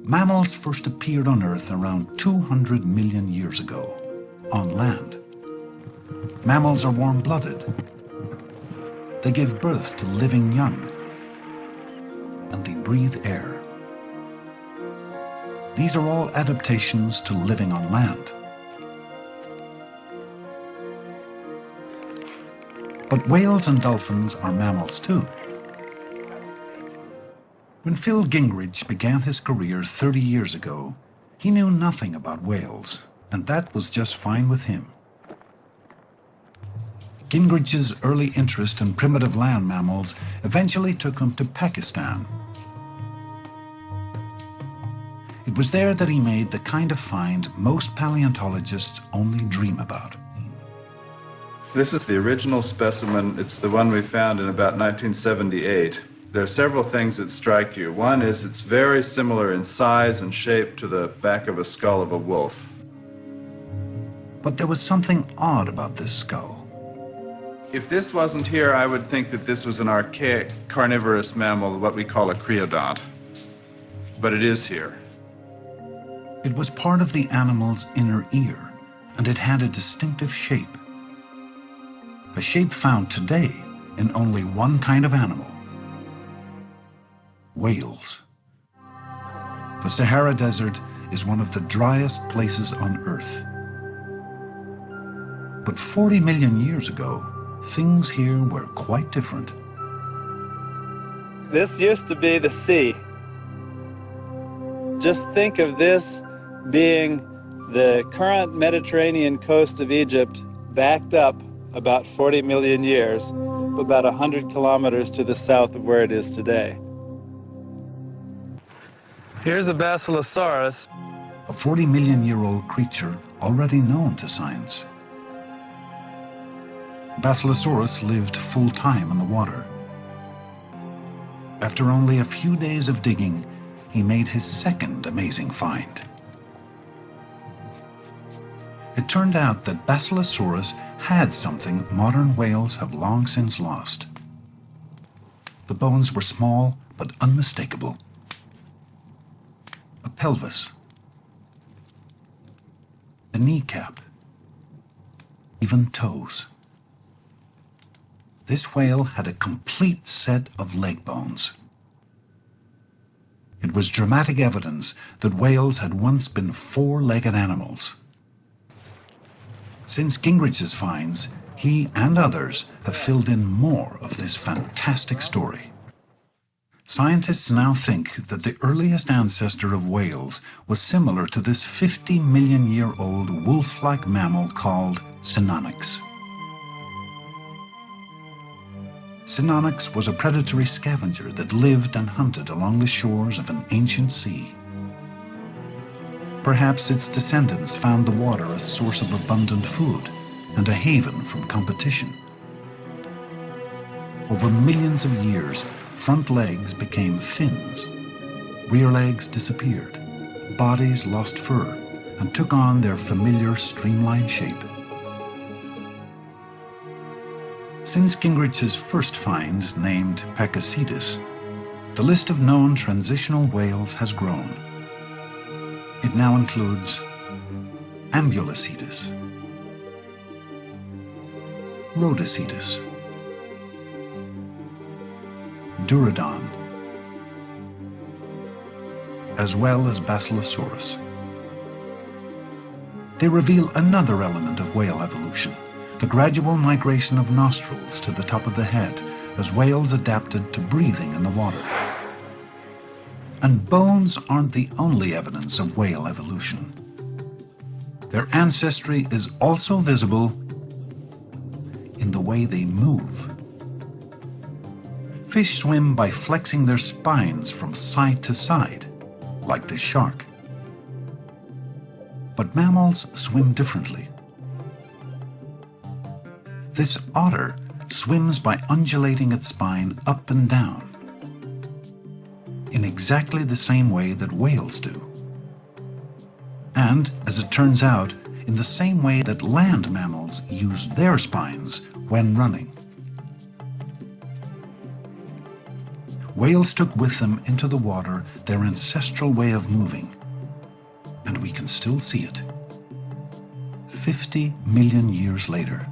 Mammals first appeared on Earth around 200 million years ago, on land. Mammals are warm-blooded. They give birth to living young, and they breathe air. These are all adaptations to living on land. But whales and dolphins are mammals too. When Phil Gingrich began his career 30 years ago, he knew nothing about whales, and that was just fine with him. Gingrich's early interest in primitive land mammals eventually took him to Pakistan. It was there that he made the kind of find most paleontologists only dream about. This is the original specimen. It's the one we found in about 1978. There are several things that strike you. One is it's very similar in size and shape to the back of a skull of a wolf. But there was something odd about this skull. If this wasn't here, I would think that this was an archaic carnivorous mammal, what we call a creodont. But it is here. It was part of the animal's inner ear, and it had a distinctive shape. A shape found today in only one kind of animal: whales. The Sahara Desert is one of the driest places on Earth. But 40 million years ago, things here were quite different. This used to be the sea. Just think of this being the current Mediterranean coast of Egypt backed up about 40 million years, about 100 kilometers to the south of where it is today. Here's a Basilosaurus. A 40-million-year-old creature already known to science. Basilosaurus lived full-time in the water. After only a few days of digging, he made his second amazing find. It turned out that Basilosaurus had something modern whales have long since lost. The bones were small but unmistakable. A pelvis, a kneecap, even toes. This whale had a complete set of leg bones. It was dramatic evidence that whales had once been four-legged animals. Since Gingrich's finds, he and others have filled in more of this fantastic story. Scientists now think that the earliest ancestor of whales was similar to this 50-million-year-old wolf-like mammal called Synonyx. Synonyx was a predatory scavenger that lived and hunted along the shores of an ancient sea. Perhaps its descendants found the water a source of abundant food and a haven from competition. Over millions of years, front legs became fins. Rear legs disappeared. Bodies lost fur and took on their familiar streamlined shape. Since Gingrich's first find, named Pakicetus, the list of known transitional whales has grown. It now includes Ambulocetus, Rhodocetus, Dorudon, as well as Basilosaurus. They reveal another element of whale evolution: the gradual migration of nostrils to the top of the head as whales adapted to breathing in the water. And bones aren't the only evidence of whale evolution. Their ancestry is also visible in the way they move. Fish swim by flexing their spines from side to side, like this shark. But mammals swim differently. This otter swims by undulating its spine up and down, in exactly the same way that whales do. And, as it turns out, in the same way that land mammals use their spines when running. Whales took with them into the water their ancestral way of moving, and we can still see it. 50 million years later,